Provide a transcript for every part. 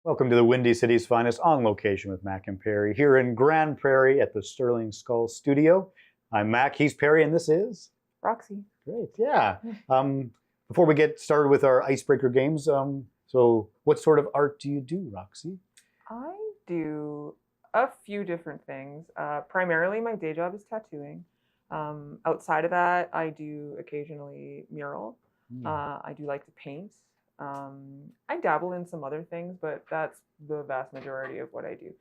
Welcome to the Windy City's finest On Location with Mac and Perry here in Grande Prairie at the Sterling Skull Studio. I'm Mac, he's Perry, and this is Roxy. Great, yeah. Before we get started with our icebreaker games, so what sort of art do you do, Roxy? I do a few different things. Primarily, my day job is tattooing. Outside of that, I do occasionally mural. I do like to paint. I dabble in some other things, but that's the vast majority of what I do.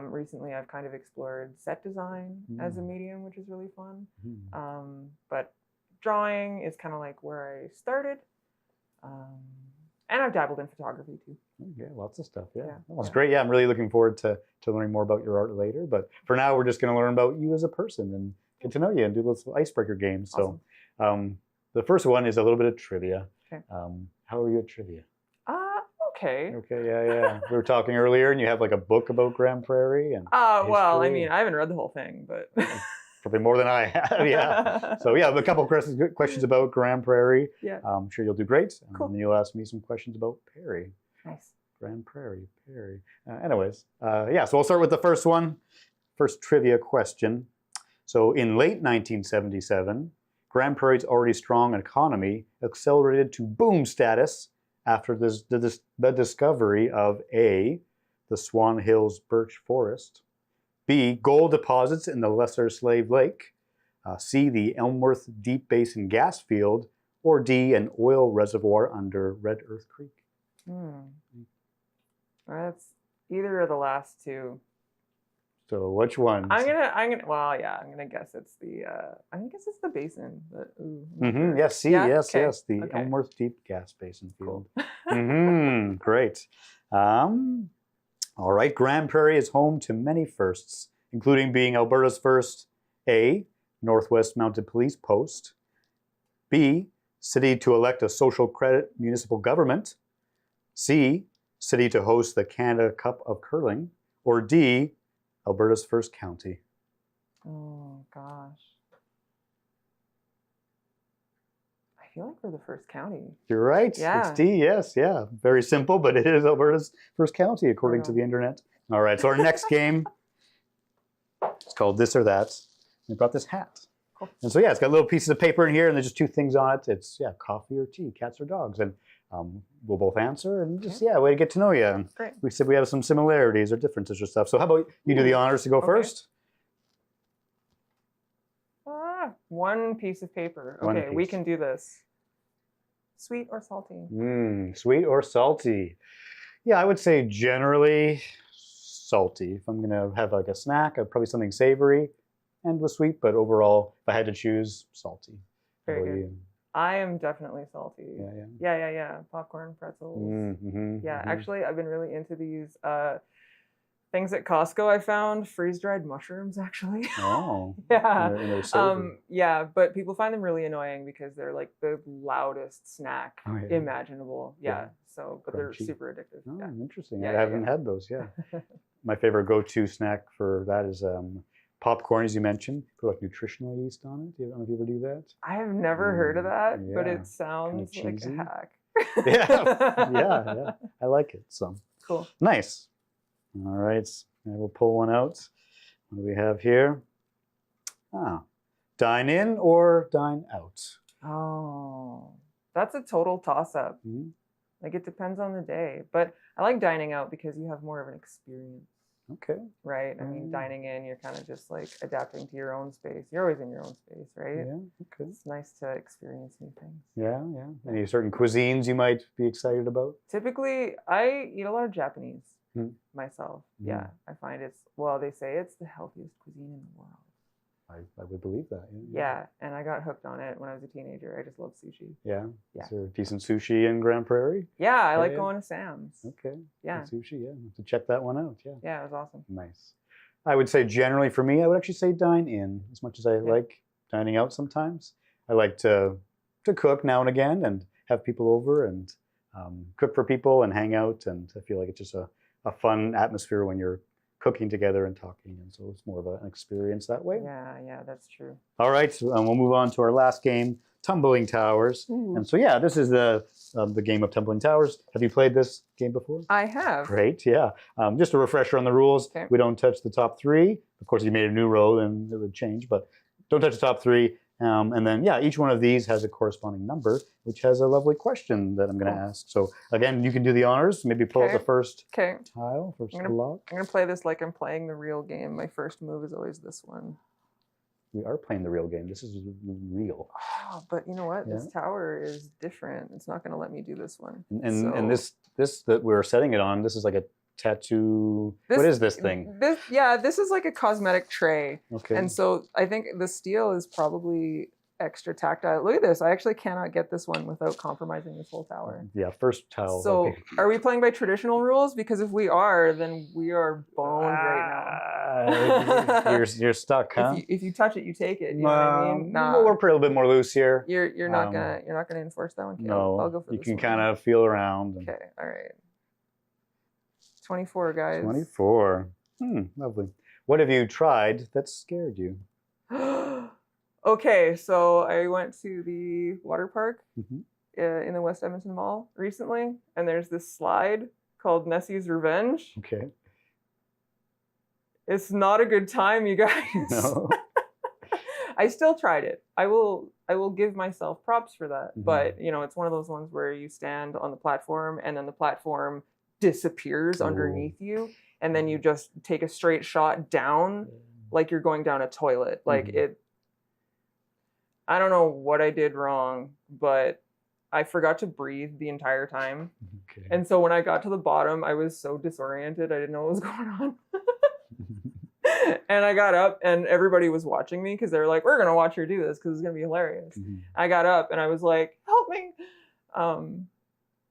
Recently, I've kind of explored set design as a medium, which is really fun. But drawing is kind of like where I started. And I've dabbled in photography too. Yeah, lots of stuff. Yeah, that's great. Yeah, I'm really looking forward to learning more about your art later. But for now, we're just going to learn about you as a person and get to know you and do those icebreaker games. Awesome. So the first one is a little bit of trivia. Okay. How are you at trivia? Okay. Okay, yeah. We were talking earlier, and you have like a book about Grande Prairie and well, I mean, I haven't read the whole thing, but probably more than I have. Yeah. So yeah, a couple of questions about Grande Prairie. Yeah. I'm sure you'll do great. Cool. And then you'll ask me some questions about Perry. Nice. Grande Prairie, Perry. Anyways, yeah. So we'll start with the first one. First trivia question. So in late 1977, Grande Prairie's already strong economy accelerated to boom status after the discovery of A, the Swan Hills Birch Forest, B, gold deposits in the Lesser Slave Lake, C, the Elmworth Deep Basin gas field, or D, an oil reservoir under Red Earth Creek. That's either of the last two. So which one? I'm gonna guess it's the the basin. But, Yes, C, yeah? yes, Okay. yes, the Okay. Elmworth Deep Gas Basin field. Cool. Great. All right, Grande Prairie is home to many firsts, including being Alberta's first A, Northwest Mounted Police Post, B, city to elect a social credit municipal government, C, city to host the Canada Cup of Curling, or D, Alberta's first county. Oh gosh. I feel like we're the first county. You're right. Yeah. It's D, yes, yeah. Very simple, but it is Alberta's first county, according to the internet. All right, so our next game is called This or That. We brought this hat. Cool. And so, yeah, it's got little pieces of paper in here, and there's just two things on it. It's, coffee or tea, cats or dogs. And we'll both answer, and just, way to get to know you. And great. we said we have some similarities or differences or stuff. So how about you do the honors to go first? One piece of paper. Okay, we can do this. Sweet or salty? Sweet or salty? Yeah, I would say generally salty. If I'm going to have like a snack, probably something savory and with sweet, but overall, if I had to choose, salty. Very good. I am definitely salty. Yeah. Popcorn, pretzels. Actually, I've been really into these things at Costco. I found freeze-dried mushrooms, actually. Oh. Yeah, but people find them really annoying because they're like the loudest snack imaginable. So, but they're super addictive. Oh, interesting. I haven't had those. Yeah. My favorite go-to snack for that is popcorn, as you mentioned. Put like nutritional yeast on it. I don't know if you ever do that. I have never heard of that, but it sounds like a hack. Yeah. I like it. So cool. Nice. All right. We'll pull one out. What do we have here? Dine in or dine out? Oh, that's a total toss-up. Like it depends on the day, but I like dining out because you have more of an experience. Okay. Right? I mean, dining in, you're kind of just like adapting to your own space. You're always in your own space, right? Yeah, okay. It's nice to experience new things. Yeah. Any certain cuisines you might be excited about? Typically, I eat a lot of Japanese myself. Yeah, I find they say it's the healthiest cuisine in the world. I would believe that. Yeah, and I got hooked on it when I was a teenager. I just love sushi. Yeah? Is there decent sushi in Grande Prairie? Yeah, I like going to Sam's. Okay. Yeah. Good sushi, Have to check that one out, Yeah, it was awesome. Nice. I would say generally for me, I would actually say dine in. As much as I like dining out sometimes, I like to cook now and again and have people over and cook for people and hang out. And I feel like it's just a fun atmosphere when you're cooking together and talking, and so it's more of an experience that way. Yeah, that's true. All right, so we'll move on to our last game. Tumbling Towers. Ooh. And so yeah, this is the game of Tumbling Towers. Have you played this game before? I have. Great, yeah. Just a refresher on the rules. Okay. We don't touch the top 3. Of course, if you made a new row, then it would change, but don't touch the top 3. And then, yeah, each one of these has a corresponding number, which has a lovely question that I'm going to ask. So again, you can do the honors. Maybe pull out the first tile, first block. I'm going to play this like I'm playing the real game. My first move is always this one. We are playing the real game. This is real. Oh, but you know what? This tower is different. It's not going to let me do this one. And this that we're setting it on, this is like a tattoo. What is this thing? This is like a cosmetic tray. Okay. And so I think the steel is probably extra tactile. Look at this. I actually cannot get this one without compromising this whole tower. Yeah, first tile. So are we playing by traditional rules? Because if we are, then we are boned right now. You're stuck, huh? If you touch it, you take it. You know what I mean? Nah. Well, we're a little bit more loose here. You're not gonna enforce that one. Okay, no, I'll go for you this can one. kind of feel around. Okay, all right. 24, guys. 24. Lovely. What have you tried that scared you? Okay, so I went to the water park in the West Edmonton Mall recently, and there's this slide called Nessie's Revenge. Okay. It's not a good time, you guys. No. I still tried it. I will give myself props for that. But, you know, it's one of those ones where you stand on the platform and then the platform disappears underneath you, and then you just take a straight shot down like you're going down a toilet. Like I don't know what I did wrong, but I forgot to breathe the entire time. Okay. And so when I got to the bottom, I was so disoriented. I didn't know what was going on. And I got up and everybody was watching me because they were like, we're going to watch her do this because it's going to be hilarious. I got up and I was like, help me.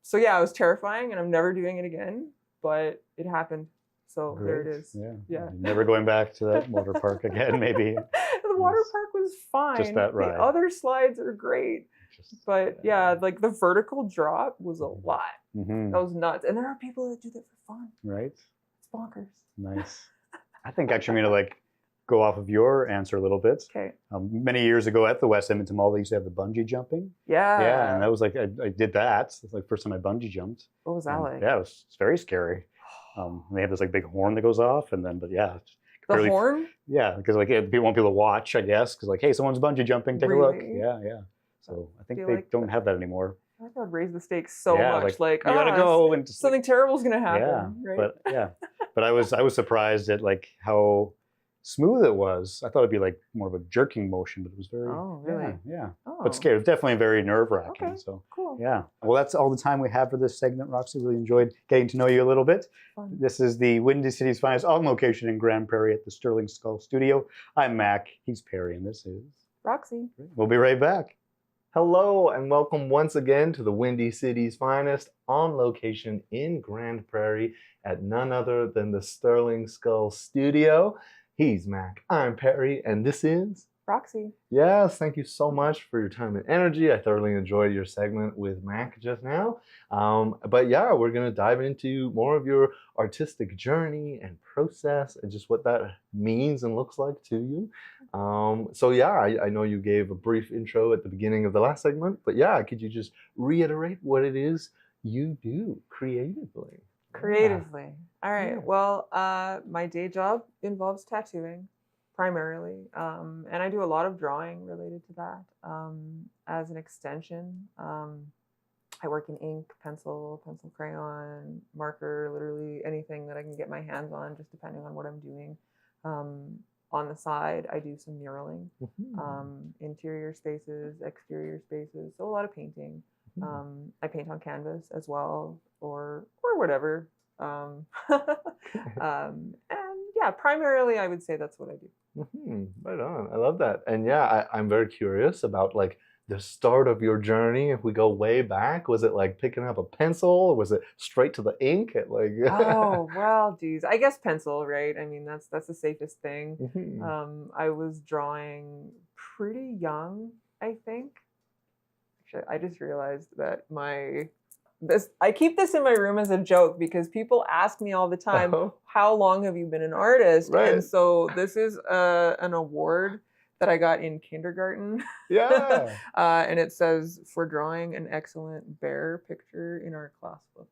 So yeah, it was terrifying and I'm never doing it again, but it happened. So Great. There it is. Yeah. Never going back to that water park again, maybe. The water park was fine. Just that ride. The other slides are great. But yeah, like the vertical drop was a lot. That was nuts. And there are people that do that for fun. Right. It's bonkers. Nice. I think actually I'm going to go off of your answer a little bit. Okay. Many years ago at the West Edmonton Mall, they used to have the bungee jumping. Yeah. Yeah, and that was like, I did that. It's like the first time I bungee jumped. What was that like? Yeah, it's very scary. They have this like big horn that goes off, and then, but yeah. The horn? Yeah, because like people want people to watch, I guess, because like, hey, someone's bungee jumping, take a look. Yeah. So I think they don't have that anymore. I thought I'd raise the stakes so much. Like you gotta go and something terrible is gonna happen. Yeah, right? but I was surprised at like how smooth it was. I thought it'd be like more of a jerking motion, but it was very. Oh, really? Yeah. Oh. But scary. It was definitely very nerve-wracking. Okay. So cool. Yeah. Well, that's all the time we have for this segment. Roxy, really enjoyed getting to know you a little bit. Fun. This is the Windy City's Finest on location in Grande Prairie at the Sterling Skull Studio. I'm Mac. He's Perry, and this is Roxy. We'll be right back. Hello and welcome once again to the Windy City's Finest on location in Grande Prairie at none other than the Sterling Skull Studio. He's Mac, I'm Perry, and this is Roxy. Yes, thank you so much for your time and energy. I thoroughly enjoyed your segment with Mac just now. But yeah, we're going to dive into more of your artistic journey and process and just what that means and looks like to you. So yeah, I know you gave a brief intro at the beginning of the last segment, but yeah, could you just reiterate what it is you do creatively? Creatively. All right. Yeah. Well, my day job involves tattooing primarily. And I do a lot of drawing related to that. As an extension, I work in ink, pencil, crayon, marker, literally anything that I can get my hands on, just depending on what I'm doing. On the side, I do some muraling, interior spaces, exterior spaces, so a lot of painting. I paint on canvas as well, or whatever. And yeah, primarily I would say that's what I do. Right on. I love that. And yeah, I'm very curious about like the start of your journey. If we go way back, was it like picking up a pencil, or was it straight to the ink at like Oh, well, geez. I guess pencil, right? I mean, that's the safest thing. I was drawing pretty young, I think. Actually, I just realized that I keep this in my room as a joke because people ask me all the time, how long have you been an artist? Right. And so this is an award that I got in kindergarten. Yeah. And it says, for drawing an excellent bear picture in our class book.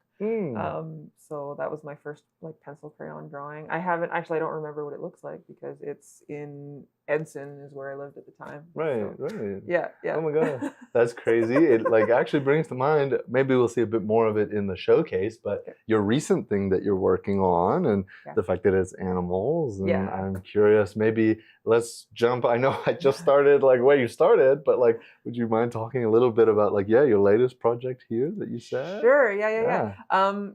So that was my first like pencil crayon drawing. I don't remember what it looks like because it's in Edson is where I lived at the time. Right, So, right. yeah. Oh my God, that's crazy. It like actually brings to mind, maybe we'll see a bit more of it in the showcase, but your recent thing that you're working on and the fact that it's animals. And I'm curious, maybe let's jump. I know I just started like where you started, but like, would you mind talking a little bit about like, your latest project here that you said? Sure, yeah.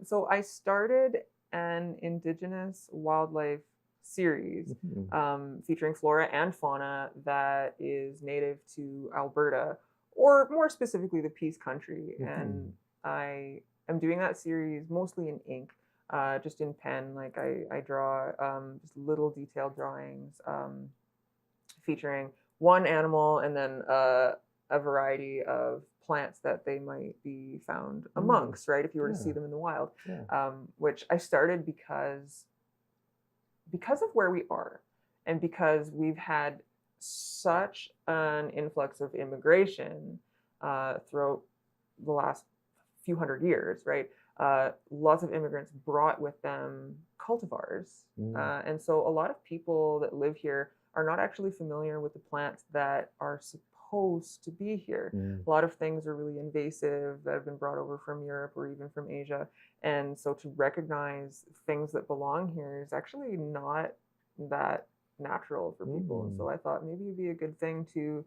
So I started an Indigenous wildlife series featuring flora and fauna that is native to Alberta, or more specifically the Peace Country. And I am doing that series mostly in ink, just in pen. Like I draw just little detailed drawings featuring one animal and then a variety of plants that they might be found amongst, right? If you were to see them in the wild, which I started because of where we are and because we've had such an influx of immigration throughout the last few hundred years, right? Lots of immigrants brought with them cultivars. And so a lot of people that live here are not actually familiar with the plants that are supposed to be here. A lot of things are really invasive that have been brought over from Europe or even from Asia. And so to recognize things that belong here is actually not that natural for people. And so I thought maybe it'd be a good thing to,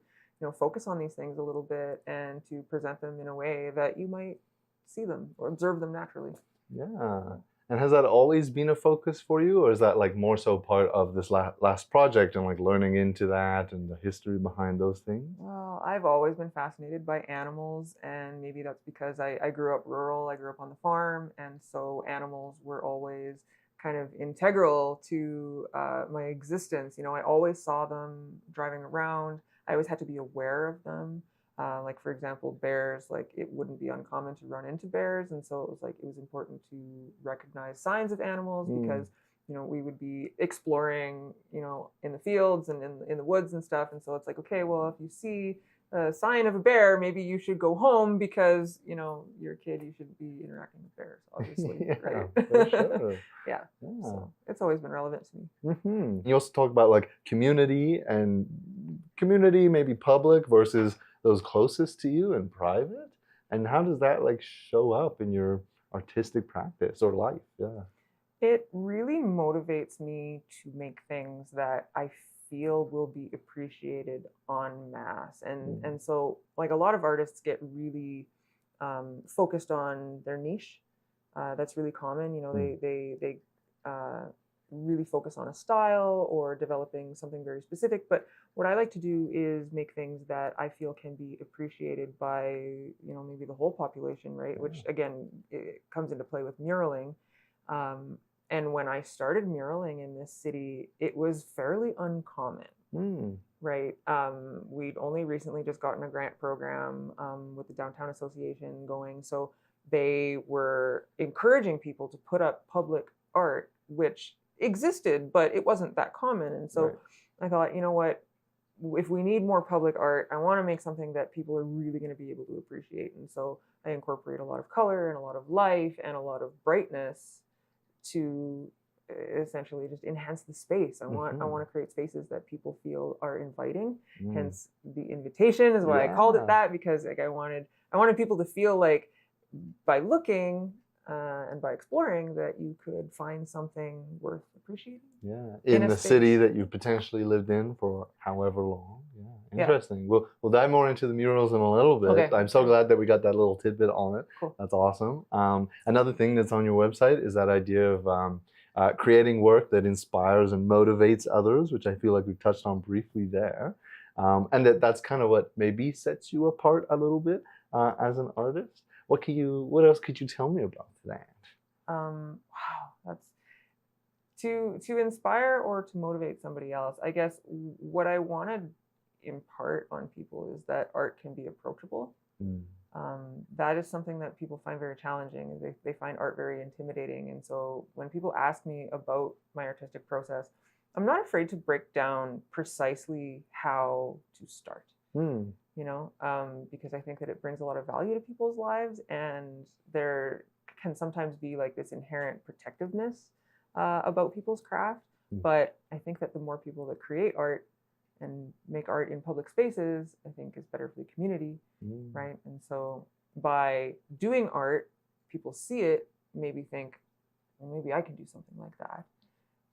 focus on these things a little bit and to present them in a way that you might see them or observe them naturally. Yeah. And has that always been a focus for you, or is that like more so part of this last project and like learning into that and the history behind those things? Well, I've always been fascinated by animals, and maybe that's because I grew up rural. I grew up on the farm, and so animals were always kind of integral to my existence. I always saw them driving around. I always had to be aware of them. Like for example, bears, like it wouldn't be uncommon to run into bears. And so it was important to recognize signs of animals because, we would be exploring, in the fields and in the woods and stuff. And so it's like, okay, well, if you see a sign of a bear, maybe you should go home because, you're a kid, you shouldn't be interacting with bears, obviously. Right? For sure. Yeah. So it's always been relevant to me. You also talk about like community, maybe public versus those closest to you and private, and how does that like show up in your artistic practice or life? It really motivates me to make things that I feel will be appreciated en masse. And so like a lot of artists get really focused on their niche. That's really common. They really focus on a style or developing something very specific. But what I like to do is make things that I feel can be appreciated by, maybe the whole population, right? Which again, it comes into play with muraling. And when I started muraling in this city, it was fairly uncommon, right? We'd only recently just gotten a grant program with the Downtown Association going. So they were encouraging people to put up public art, which existed, but it wasn't that common. And so I thought, you know what, if we need more public art, I want to make something that people are really going to be able to appreciate. And so I incorporate a lot of color and a lot of life and a lot of brightness to essentially just enhance the space. I want to create spaces that people feel are inviting. Hence the invitation is why I called it that, because like I wanted people to feel like by looking and by exploring that you could find something worth appreciating. In the city that you've potentially lived in for however long. Interesting. We'll dive more into the murals in a little bit. Okay. I'm so glad that we got that little tidbit on it. Cool. That's awesome. Another thing that's on your website is that idea of creating work that inspires and motivates others, which I feel like we've touched on briefly there. And that's kind of what maybe sets you apart a little bit as an artist. What else could you tell me about that? Wow, that's to inspire or to motivate somebody else. I guess what I want to impart on people is that art can be approachable. That is something that people find very challenging. They find art very intimidating. And so when people ask me about my artistic process, I'm not afraid to break down precisely how to start. Mm. Because I think that it brings a lot of value to people's lives, and there can sometimes be like this inherent protectiveness about people's craft. Mm. But I think that the more people that create art and make art in public spaces, I think is better for the community, right? And so by doing art, people see it, maybe think, well, maybe I can do something like that,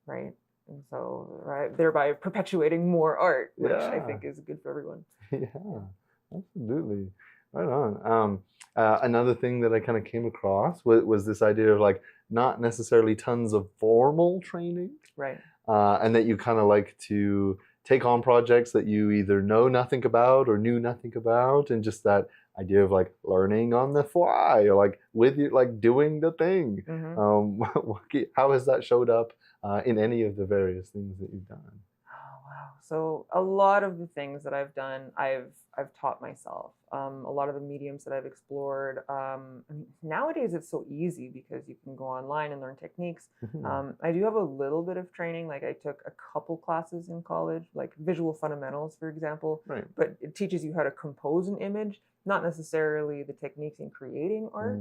right? And so, right, thereby perpetuating more art, which I think is good for everyone. Yeah, absolutely. Right on. Another thing that I kind of came across was this idea of like not necessarily tons of formal training, right? And that you kind of like to take on projects that you either know nothing about or knew nothing about, and just that idea of like learning on the fly, or like with you, like doing the thing. How has that showed up in any of the various things that you've done? Oh, wow. So a lot of the things that I've done, I've taught myself. A lot of the mediums that I've explored. Nowadays, it's so easy because you can go online and learn techniques. I do have a little bit of training. Like I took a couple classes in college, like visual fundamentals, for example. Right. But it teaches you how to compose an image, not necessarily the techniques in creating art.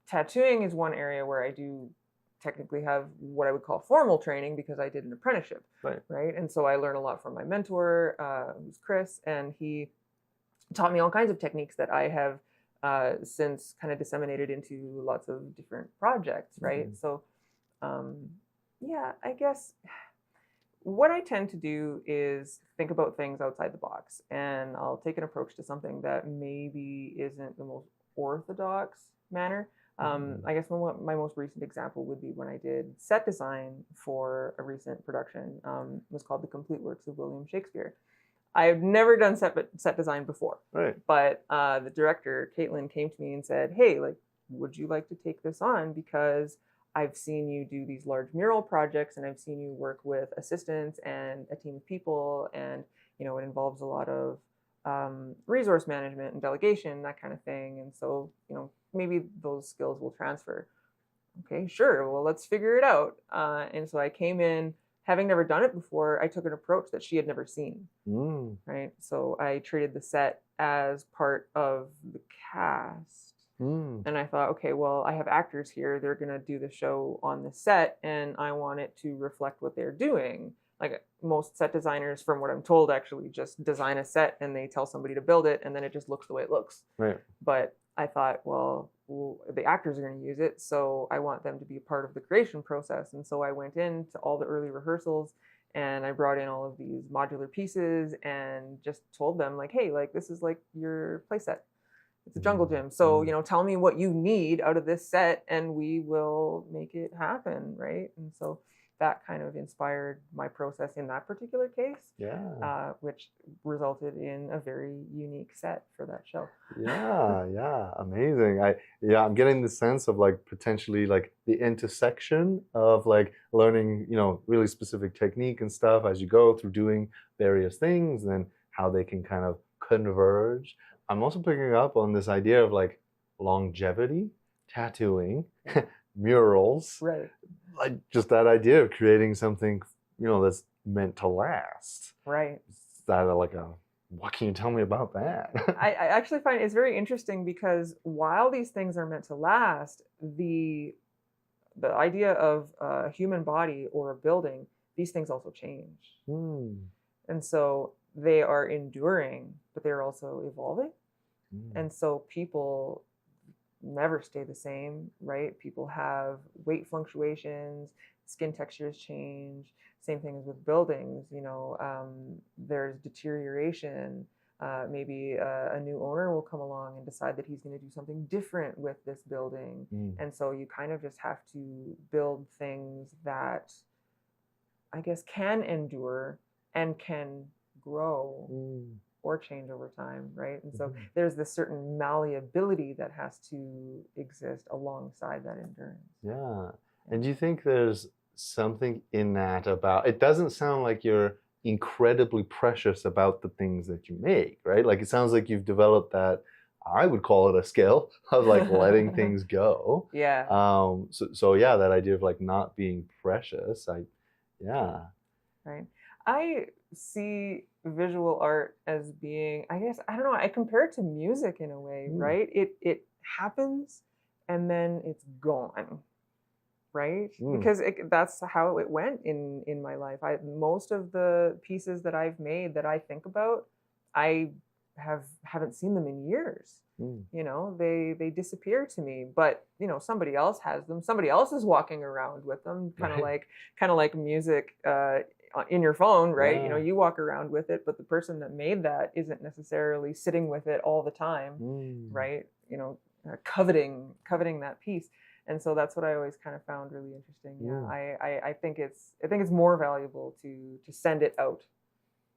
Tattooing is one area where I do technically have what I would call formal training because I did an apprenticeship, right? And so I learned a lot from my mentor, who's Chris, and he taught me all kinds of techniques that I have since kind of disseminated into lots of different projects, right? So, yeah, I guess what I tend to do is think about things outside the box, and I'll take an approach to something that maybe isn't the most orthodox manner. I guess my most recent example would be when I did set design for a recent production. It was called The Complete Works of William Shakespeare. I've never done set design before, but the director, Caitlin, came to me and said, hey, like, would you like to take this on? Because I've seen you do these large mural projects, and I've seen you work with assistants and a team of people, and it involves a lot of resource management and delegation, that kind of thing. And so, maybe those skills will transfer. Okay, sure. Well, let's figure it out. And so I came in, having never done it before. I took an approach that she had never seen. Right. So I treated the set as part of the cast. And I thought, okay, well, I have actors here. They're going to do the show on the set, and I want it to reflect what they're doing. Like most set designers, from what I'm told, actually just design a set and they tell somebody to build it, and then it just looks the way it looks. Right. But I thought, well, the actors are going to use it, so I want them to be a part of the creation process. And so I went into all the early rehearsals, and I brought in all of these modular pieces and just told them, like, hey, like, this is like your play set. It's a jungle gym. So, tell me what you need out of this set and we will make it happen, right? And so that kind of inspired my process in that particular case, which resulted in a very unique set for that show. Yeah, amazing. I'm getting the sense of like potentially like the intersection of like learning, really specific technique and stuff as you go through doing various things, and then how they can kind of converge. I'm also picking up on this idea of like longevity, tattooing, murals, right? Like just that idea of creating something, that's meant to last. Right. Is that what can you tell me about that? I actually find it's very interesting because while these things are meant to last, the idea of a human body or a building, these things also change. And so they are enduring, but they're also evolving. And so people never stay the same, right? People have weight fluctuations, skin textures change. Same thing as with buildings, there's deterioration. Maybe a new owner will come along and decide that he's going to do something different with this building. And so you kind of just have to build things that I guess can endure and can grow or change over time, right? And so there's this certain malleability that has to exist alongside that endurance. Yeah. And do you think there's something in that about, it doesn't sound like you're incredibly precious about the things that you make, right? Like it sounds like you've developed that I would call it a skill of like letting things go. Yeah. So yeah, that idea of like not being precious. Yeah. Right. I see visual art as being, I guess, I don't know, I compare it to music in a way, right? It happens and then it's gone, right? Because that's how it went in my life. Most of the pieces that I've made that I think about, I haven't seen them in years. You know, they disappear to me, but you know, somebody else has them. Somebody else is walking around with them, kind of like music in your phone, right? Yeah. You know, you walk around with it, but the person that made that isn't necessarily sitting with it all the time, right? You know, coveting that piece. And so that's what I always kind of found really interesting. Yeah, I think it's more valuable to send it out.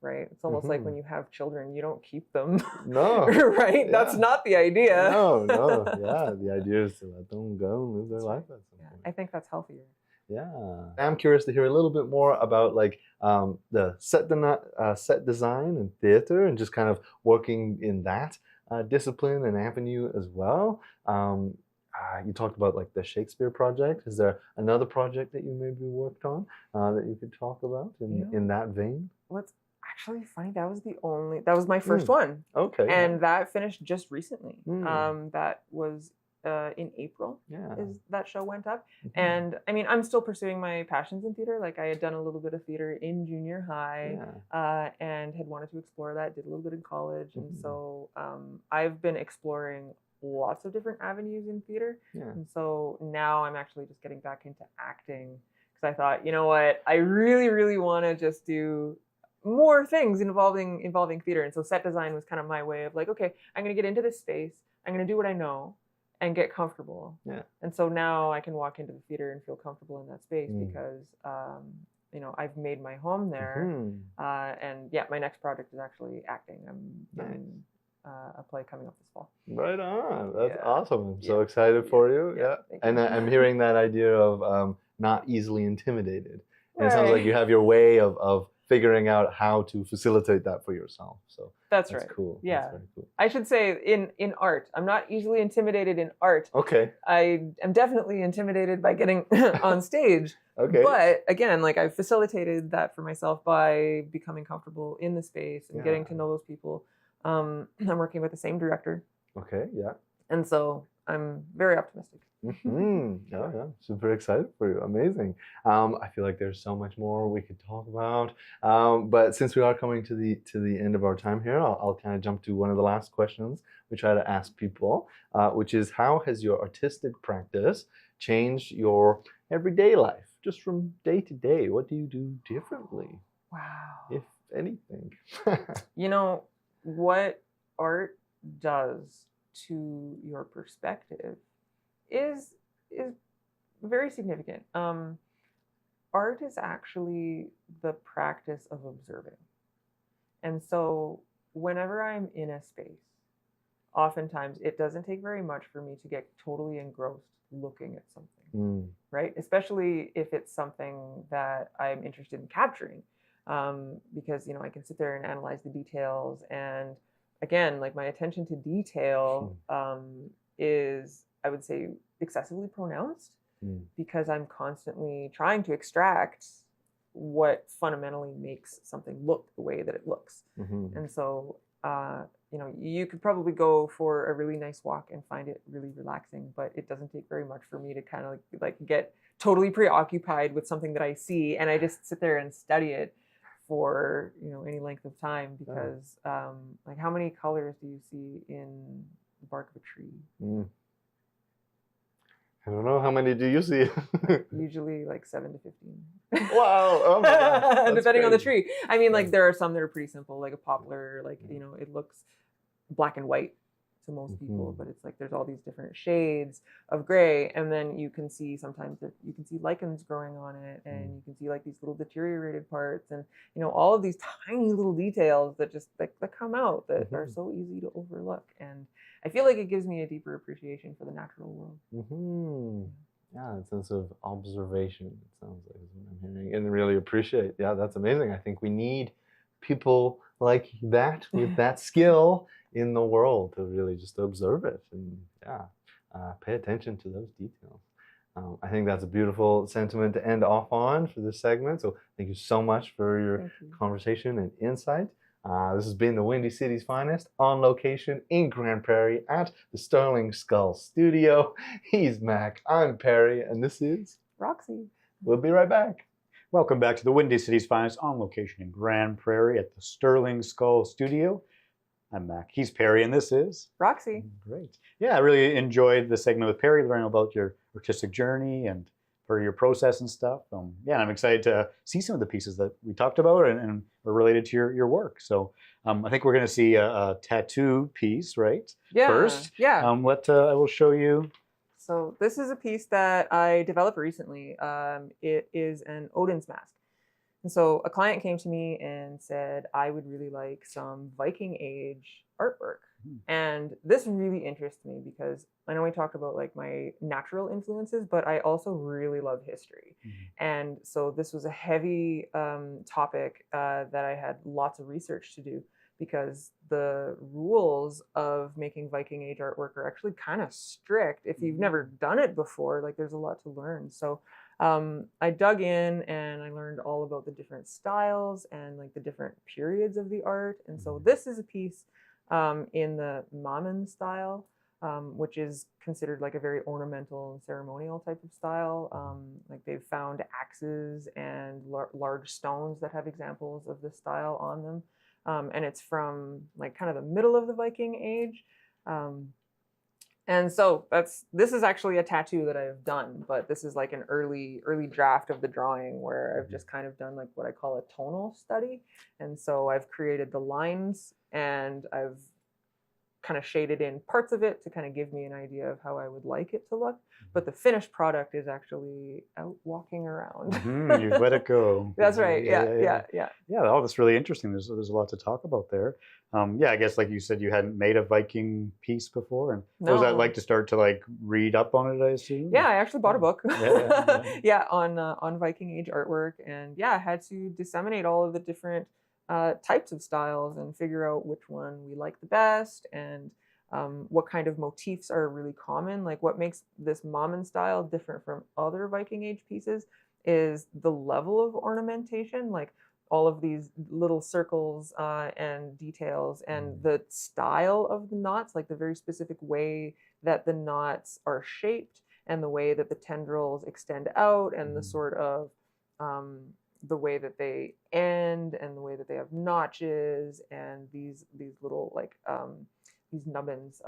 Right. It's almost like when you have children, you don't keep them. No. Right. Yeah. That's not the idea. No. Yeah. The idea is to let them go and live their life at some point. I think that's healthier. Yeah. I'm curious to hear a little bit more about like the set design and theater and just kind of working in that discipline and avenue as well. You talked about like the Shakespeare project. Is there another project that you maybe worked on that you could talk about in that vein? What's actually funny, that was my first one. Okay. And that finished just recently. That was in April. Is that show went up. And I mean, I'm still pursuing my passions in theater. Like I had done a little bit of theater in junior high and had wanted to explore that, did a little bit in college. And so I've been exploring lots of different avenues in theater. And so now I'm actually just getting back into acting because I thought, you know what, I really, really want to just do more things involving theater. And so set design was kind of my way of like, okay, I'm going to get into this space. I'm going to do what I know and get comfortable. And so now I can walk into the theater and feel comfortable in that space because, you know, I've made my home there. And yeah, my next project is actually acting. I'm in a play coming up this fall. Right on. That's awesome. I'm so excited for you. And I'm hearing that idea of not easily intimidated. And it sounds like you have your way of figuring out how to facilitate that for yourself. So that's cool. Yeah. That's very cool. I should say in art, I'm not easily intimidated in art. Okay. I am definitely intimidated by getting on stage. Okay. But again, like I facilitated that for myself by becoming comfortable in the space and getting to know those people. I'm working with the same director. Okay. Yeah. And so I'm very optimistic. Yeah, super excited for you. Amazing. I feel like there's so much more we could talk about, but since we are coming to the end of our time here, I'll kind of jump to one of the last questions we try to ask people, which is how has your artistic practice changed your everyday life, just from day to day? What do you do differently? Wow. If anything. You know, what art does to your perspective is very significant. Art is actually the practice of observing. And so whenever I'm in a space, oftentimes it doesn't take very much for me to get totally engrossed looking at something, right? Especially if it's something that I'm interested in capturing. Because, you know, I can sit there and analyze the details. And again, like my attention to detail is, I would say, excessively pronounced because I'm constantly trying to extract what fundamentally makes something look the way that it looks. And so, you know, you could probably go for a really nice walk and find it really relaxing, but it doesn't take very much for me to kind of like get totally preoccupied with something that I see, and I just sit there and study it for, you know, any length of time because like how many colors do you see in the bark of a tree? I don't know. How many do you see? Usually like 7 to 15. Wow. Oh my God. Depending on the tree. I mean, like there are some that are pretty simple, like a poplar, like, you know, it looks black and white to most people, but it's like there's all these different shades of gray, and then you can see sometimes that you can see lichens growing on it, and you can see like these little deteriorated parts, and you know, all of these tiny little details that just that come out that are so easy to overlook. And I feel like it gives me a deeper appreciation for the natural world. Yeah, a sense of observation, it sounds like, is what I'm hearing, and really appreciate. Yeah, that's amazing. I think we need people like that with that skill in the world to really just observe it and pay attention to those details. I think that's a beautiful sentiment to end off on for this segment. So thank you so much for your conversation and insight. This has been the Windy City's Finest on location in Grande Prairie at the Sterling Skull Studio. He's Mac, I'm Perry, and this is Roxy. We'll be right back. Welcome back to the Windy City's Finest on location in Grande Prairie at the Sterling Skull Studio. I'm Mac. He's Perry, and this is Roxy. Great. Yeah, I really enjoyed the segment with Perry, learning about your artistic journey and for your process and stuff. Yeah, and I'm excited to see some of the pieces that we talked about and are related to your work. So I think we're going to see a tattoo piece, right? Yeah. First. Yeah. I will show you. So this is a piece that I developed recently. It is an Odin's mask. And so a client came to me and said, I would really like some Viking age artwork. And this really interests me because I know we talked about like my natural influences, but I also really love history. And so this was a heavy topic that I had lots of research to do, because the rules of making Viking age artwork are actually kind of strict. If you've never done it before, like there's a lot to learn. So I dug in and I learned all about the different styles and like the different periods of the art. And so this is a piece in the Maman style, which is considered like a very ornamental and ceremonial type of style. Like they've found axes and large stones that have examples of this style on them. And it's from like kind of the middle of the Viking age. And so this is actually a tattoo that I've done, but this is like an early draft of the drawing where I've just kind of done like what I call a tonal study. And so I've created the lines and I've kind of shaded in parts of it to kind of give me an idea of how I would like it to look. But the finished product is actually out walking around. You've let it go. That's right. Yeah. Oh, that's really interesting. There's a lot to talk about there. Yeah, I guess like you said, you hadn't made a Viking piece before, and what was that like to start to like read up on it? I assume. Yeah, I actually bought a book. Yeah. On Viking age artwork, and yeah, I had to disseminate all of the different types of styles and figure out which one we like the best and what kind of motifs are really common. Like what makes this Maman style different from other Viking age pieces is the level of ornamentation, like all of these little circles and details, and the style of the knots, like the very specific way that the knots are shaped and the way that the tendrils extend out and the sort of the way that they end and the way that they have notches and these little like these nubbins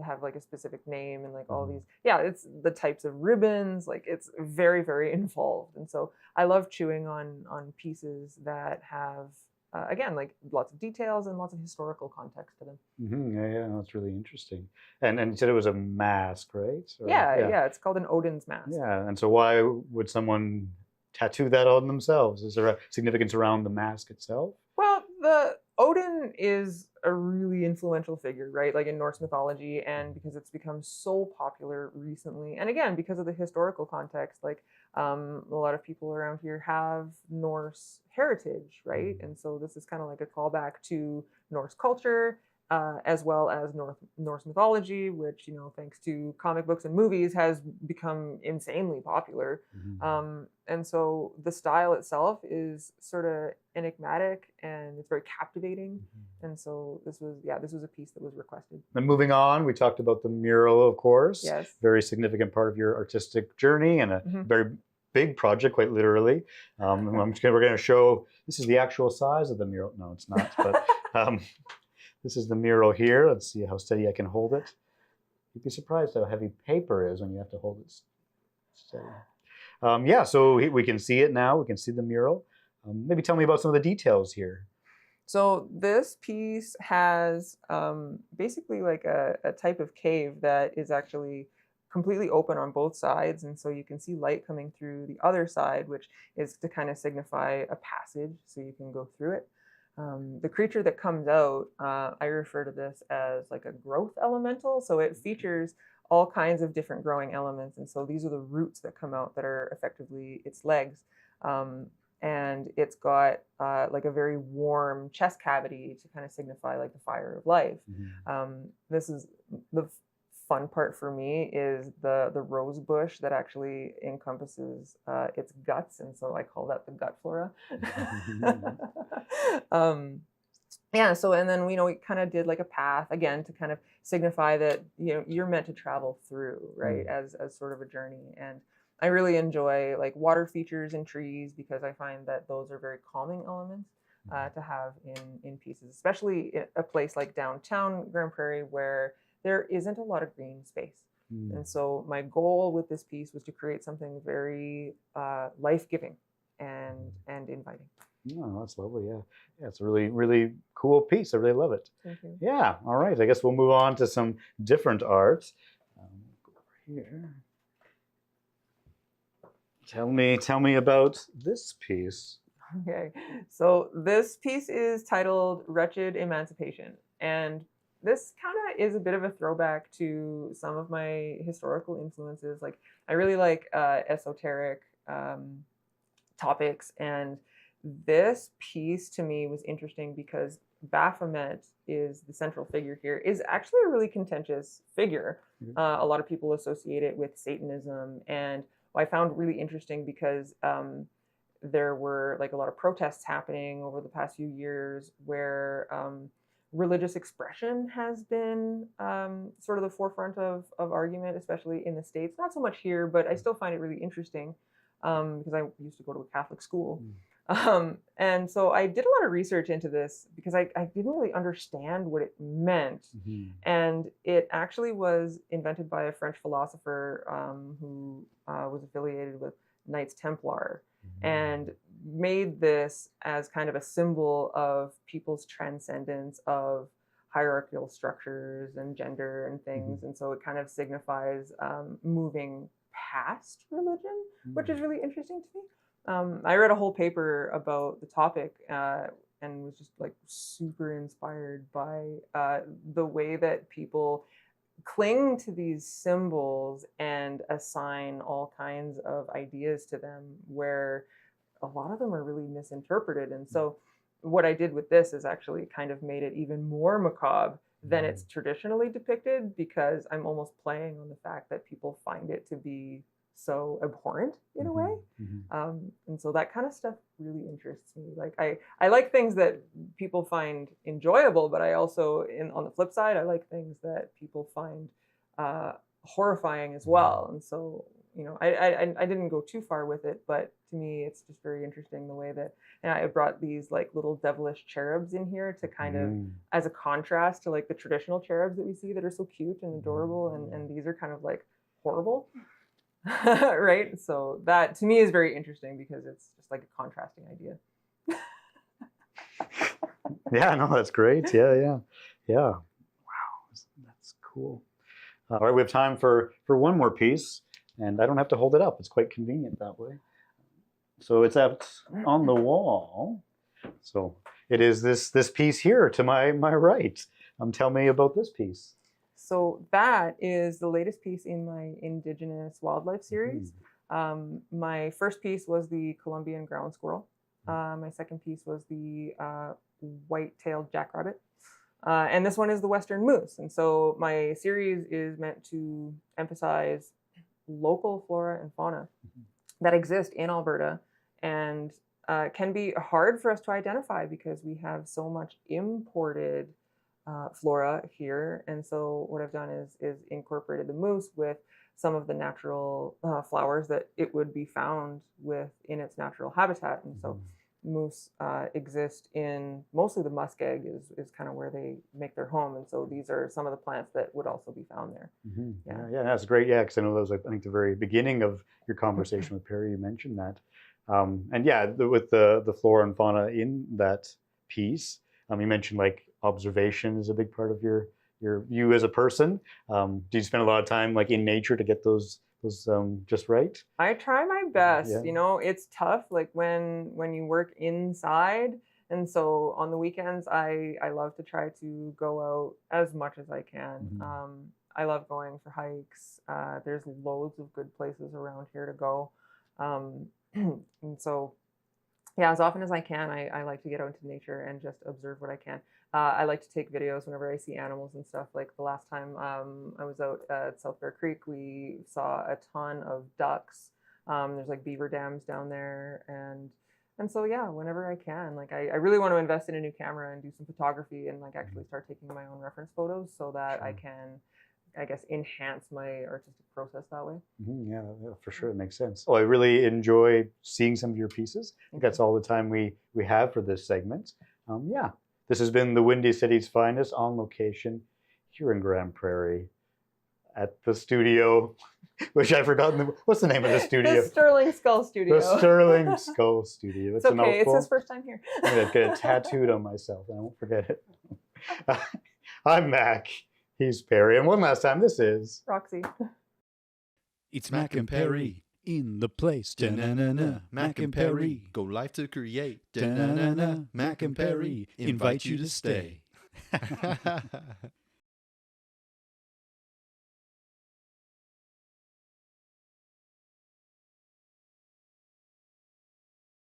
have like a specific name and like all these, it's the types of ribbons, like it's very, very involved. And so I love chewing on pieces that have again, like lots of details and lots of historical context to them. Yeah, that's really interesting. And you said it was a mask, right? Or, yeah, it's called an Odin's mask. Yeah, and so why would someone tattoo that on themselves? Is there a significance around the mask itself? Well, the Odin is a really influential figure, right? Like in Norse mythology, and because it's become so popular recently, and again because of the historical context, like a lot of people around here have Norse heritage, right? And so this is kind of like a callback to Norse culture, as well as Norse mythology, which, you know, thanks to comic books and movies, has become insanely popular. And so the style itself is sort of enigmatic and it's very captivating. And so this was a piece that was requested. And moving on, we talked about the mural, of course. Yes. Very significant part of your artistic journey and a very big project, quite literally. We're going to show, this is the actual size of the mural. No, it's not, but this is the mural here. Let's see how steady I can hold it. You'd be surprised how heavy paper is when you have to hold it steady. So we can see it now. We can see the mural. Maybe tell me about some of the details here. So this piece has basically like a type of cave that is actually completely open on both sides. And so you can see light coming through the other side, which is to kind of signify a passage so you can go through it. The creature that comes out, I refer to this as like a growth elemental. So it features all kinds of different growing elements. And so these are the roots that come out that are effectively its legs. and it's got like a very warm chest cavity to kind of signify like the fire of life. This is the fun part for me is the rose bush that actually encompasses its guts, and so I call that the gut flora. Yeah, so and then we kind of did like a path again to kind of signify that you're meant to travel through, right, as sort of a journey. And I really enjoy like water features in trees because I find that those are very calming elements to have in pieces, especially in a place like downtown Grande Prairie where there isn't a lot of green space. And so my goal with this piece was to create something very life-giving and inviting. Oh, that's lovely. Yeah. Yeah, it's a really, really cool piece. I really love it. Thank you. Yeah. All right. I guess we'll move on to some different art. Go over here. Tell me about this piece. Okay. So this piece is titled Wretched Emancipation. And this kind of is a bit of a throwback to some of my historical influences. Like I really like esoteric topics, and this piece to me was interesting because Baphomet is the central figure here, is actually a really contentious figure. A lot of people associate it with Satanism, and I found really interesting because there were like a lot of protests happening over the past few years where religious expression has been sort of the forefront of argument, especially in the States. Not so much here, but I still find it really interesting because I used to go to a Catholic school. And so I did a lot of research into this because I didn't really understand what it meant. And it actually was invented by a French philosopher who was affiliated with Knights Templar and made this as kind of a symbol of people's transcendence of hierarchical structures and gender and things. And so it kind of signifies moving past religion, which is really interesting to me. I read a whole paper about the topic and was just like super inspired by the way that people cling to these symbols and assign all kinds of ideas to them where a lot of them are really misinterpreted. And so what I did with this is actually kind of made it even more macabre than it's traditionally depicted, because I'm almost playing on the fact that people find it to be so abhorrent in a way. And so that kind of stuff really interests me. Like I like things that people find enjoyable, but I also, on the flip side, I like things that people find horrifying as well. And so, I didn't go too far with it, but to me, it's just very interesting the way that, and I brought these like little devilish cherubs in here to kind of, as a contrast to like the traditional cherubs that we see that are so cute and adorable. And these are kind of like horrible. Right? So that to me is very interesting because it's just like a contrasting idea. Yeah, no, that's great. Yeah. Wow, that's cool. All right, we have time for one more piece, and I don't have to hold it up. It's quite convenient that way. So it's out on the wall. So it is this piece here to my right. Tell me about this piece. So that is the latest piece in my Indigenous wildlife series. My first piece was the Columbian ground squirrel. My second piece was the white-tailed jackrabbit. And this one is the western moose. And so my series is meant to emphasize local flora and fauna that exist in Alberta and can be hard for us to identify because we have so much imported flora here. And so what I've done is incorporated the moose with some of the natural flowers that it would be found with in its natural habitat. And so moose exist in mostly the muskeg is kind of where they make their home. And so these are some of the plants that would also be found there. Yeah, that's great. Yeah, because I know that was I think the very beginning of your conversation with Perry, you mentioned that. And yeah, with the flora and fauna in that piece, you mentioned like observation is a big part of your you as a person. Do you spend a lot of time like in nature to get those just right? I try my best. Yeah. It's tough like when you work inside, and so on the weekends I love to try to go out as much as I can. I love going for hikes. There's loads of good places around here to go, and so yeah, as often as I can, I like to get out into nature and just observe what I can. I like to take videos whenever I see animals and stuff. Like the last time I was out at South Bear Creek, we saw a ton of ducks. There's like beaver dams down there, and so yeah, whenever I can, like I really want to invest in a new camera and do some photography and like actually start taking my own reference photos so that I can, I guess, enhance my artistic process that way. Yeah, for sure, it makes sense. Well, I really enjoy seeing some of your pieces. I think that's all the time we have for this segment. Yeah, this has been the Windy City's Finest on location here in Grande Prairie at the studio, which I've forgotten. What's the name of the studio? The Sterling Skull Studio. The Sterling Skull Studio. It's okay. It's his first time here. I'm going to get it tattooed on myself. I won't forget it. I'm Mac. He's Perry. And one last time, this is Roxy. It's Mac and Perry in the place. Da-na-na-na. Mac and Perry. Go live to create. Da-na-na-na. Mac and Perry invite you to stay.